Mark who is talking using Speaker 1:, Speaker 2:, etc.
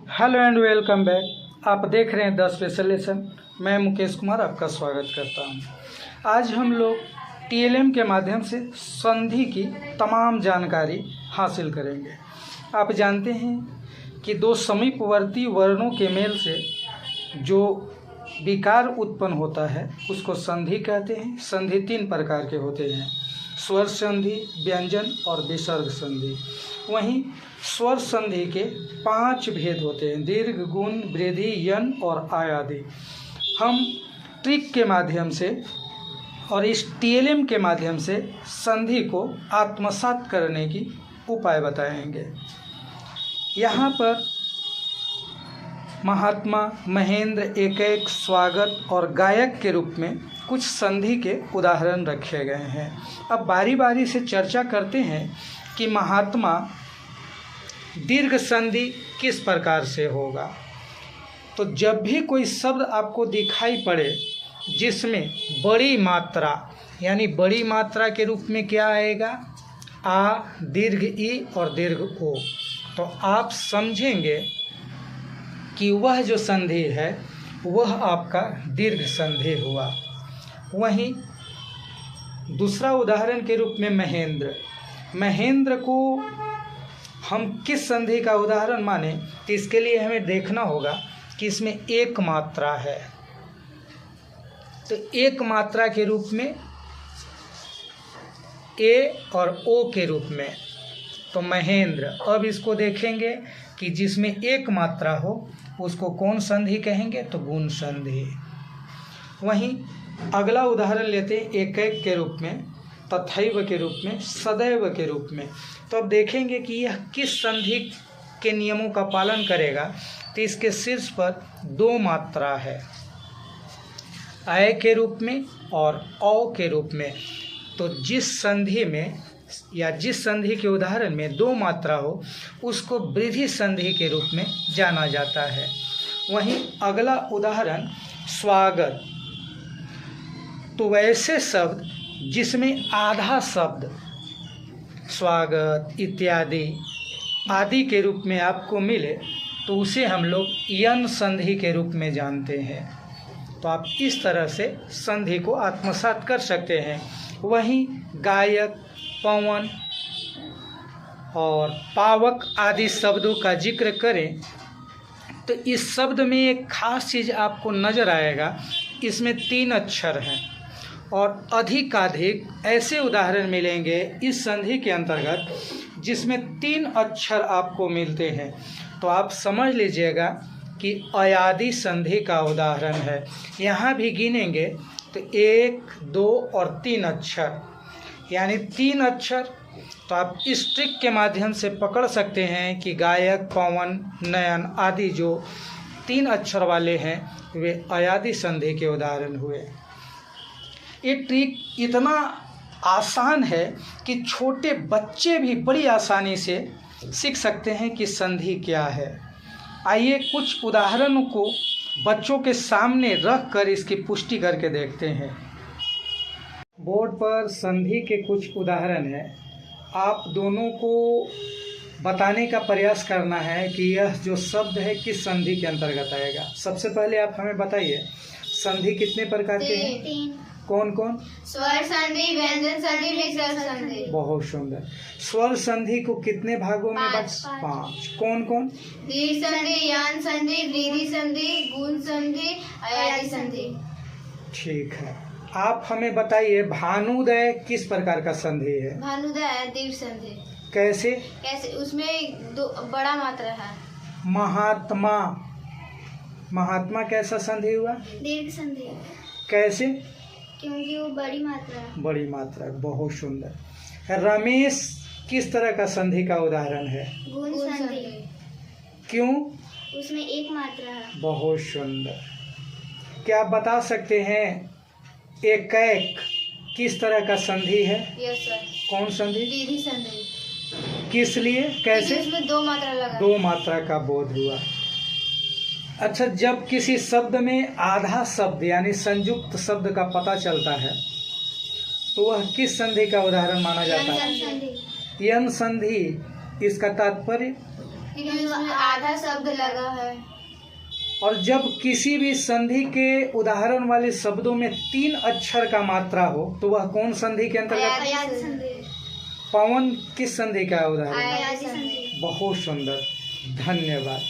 Speaker 1: Hello and welcome back. आप देख रहे हैं द स्पेशल लेसन। मैं मुकेश कुमार आपका स्वागत करता हूं। आज हम लोग टीएलएम के माध्यम से संधि की तमाम जानकारी हासिल करेंगे। आप जानते हैं कि दो समीपवर्ती वर्णों के मेल से जो विकार उत्पन्न होता है उसको संधि कहते हैं। संधि तीन प्रकार के होते हैं: स्वर संधि, व्यंजन और विसर्ग संधि। वहीं स्वर संधि के 5 भेद होते हैं: दीर्घ, गुण, वृद्धि, यन और आयादी। हम ट्रिक के माध्यम से और इस टीएलएम के माध्यम से संधि को आत्मसात करने की उपाय बताएंगे। यहाँ पर महात्मा, महेंद्र, एक स्वागत और गायक के रूप में कुछ संधि के उदाहरण रखे गए हैं। अब बारी बारी से चर्चा करते हैं कि महात्मा दीर्घ संधि किस प्रकार से होगा। तो जब भी कोई शब्द आपको दिखाई पड़े जिसमें बड़ी मात्रा, यानी बड़ी मात्रा के रूप में क्या आएगा, आ, दीर्घ ई और दीर्घ ओ, तो आप समझेंगे कि वह जो संधि है वह आपका दीर्घ संधि हुआ। वहीं दूसरा उदाहरण के रूप में महेंद्र को हम किस संधि का उदाहरण माने, तो इसके लिए हमें देखना होगा कि इसमें एक मात्रा है। तो एक मात्रा के रूप में ए और ओ के रूप में, तो महेंद्र। अब इसको देखेंगे कि जिसमें एक मात्रा हो उसको कौन संधि कहेंगे, तो गुण संधि। वहीं अगला उदाहरण लेते हैं एक के रूप में, तथैव के रूप में, सदैव के रूप में। तो अब देखेंगे कि यह किस संधि के नियमों का पालन करेगा। तो इसके शीर्ष पर 2 मात्रा है, आय के रूप में और औ के रूप में। तो जिस संधि में या जिस संधि के उदाहरण में 2 मात्रा हो उसको वृद्धि संधि के रूप में जाना जाता है। वहीं अगला उदाहरण स्वागत। तो वैसे शब्द जिसमें आधा शब्द स्वागत इत्यादि आदि के रूप में आपको मिले तो उसे हम लोग यन संधि के रूप में जानते हैं। तो आप इस तरह से संधि को आत्मसात कर सकते हैं। वहीं गायक, पवन और पावक आदि शब्दों का जिक्र करें तो इस शब्द में एक खास चीज़ आपको नज़र आएगा, इसमें 3 अक्षर हैं और अधिकाधिक ऐसे उदाहरण मिलेंगे इस संधि के अंतर्गत जिसमें 3 अक्षर आपको मिलते हैं। तो आप समझ लीजिएगा कि अयादी संधि का उदाहरण है। यहाँ भी गिनेंगे तो 1, 2 और 3 अक्षर, यानी 3 अक्षर। तो आप इस ट्रिक के माध्यम से पकड़ सकते हैं कि गायक, पवन, नयन आदि जो 3 अक्षर वाले हैं वे अयादी संधि के उदाहरण हुए। ये ट्रिक इतना आसान है कि छोटे बच्चे भी बड़ी आसानी से सीख सकते हैं कि संधि क्या है। आइए कुछ उदाहरणों को बच्चों के सामने रख कर इसकी पुष्टि करके देखते हैं। बोर्ड पर संधि के कुछ उदाहरण हैं। आप दोनों को बताने का प्रयास करना है कि यह जो शब्द है किस संधि के अंतर्गत आएगा। सबसे पहले आप हमें बताइए संधि कितने प्रकार के हैं?
Speaker 2: 3।
Speaker 1: कौन कौन?
Speaker 2: स्वर संधि, व्यंजन संधि, विसर्ग संधि।
Speaker 1: बहुत सुंदर। स्वर संधि को कितने भागों में? 5। कौन कौन?
Speaker 2: दीर्घ संधि, यन संधि, वृद्धि संधि, गुण संधि, अयादी संधि।
Speaker 1: ठीक है। आप हमें बताइए भानुदय किस प्रकार का संधि है?
Speaker 2: भानुदय दीर्घ संधि।
Speaker 1: कैसे?
Speaker 2: उसमें 2 बड़ा मात्रा है।
Speaker 1: महात्मा कैसा संधि हुआ?
Speaker 2: दीर्घ संधि। कैसे? क्योंकि वो बड़ी मात्रा है।
Speaker 1: बड़ी मात्रा। बहुत सुंदर। रमेश किस तरह का संधि का उदाहरण है?
Speaker 2: गुण संधि। क्यों? उसमें 1 मात्रा है। बहुत
Speaker 1: सुंदर। क्या आप बता सकते हैं एक किस तरह का संधि है?
Speaker 2: Yes sir. कौन संधि? वृद्धि संधि।
Speaker 1: किस लिए? कैसे?
Speaker 2: इसमें 2 मात्रा लगा।
Speaker 1: 2 मात्रा का बोध हुआ। अच्छा, जब किसी शब्द में आधा शब्द यानी संयुक्त शब्द का पता चलता है तो वह किस संधि का उदाहरण माना जाता है? यन संधि। इसका तात्पर्य
Speaker 2: क्योंकि उसमें आधा शब्द लगा है।
Speaker 1: और जब किसी भी संधि के उदाहरण वाले शब्दों में 3 अक्षर का मात्रा हो तो वह कौन संधि के अंतर्गत?
Speaker 2: अयादी संधि।
Speaker 1: पवन किस संधि का उदाहरण?
Speaker 2: अयादी संधि।
Speaker 1: बहुत सुंदर, धन्यवाद।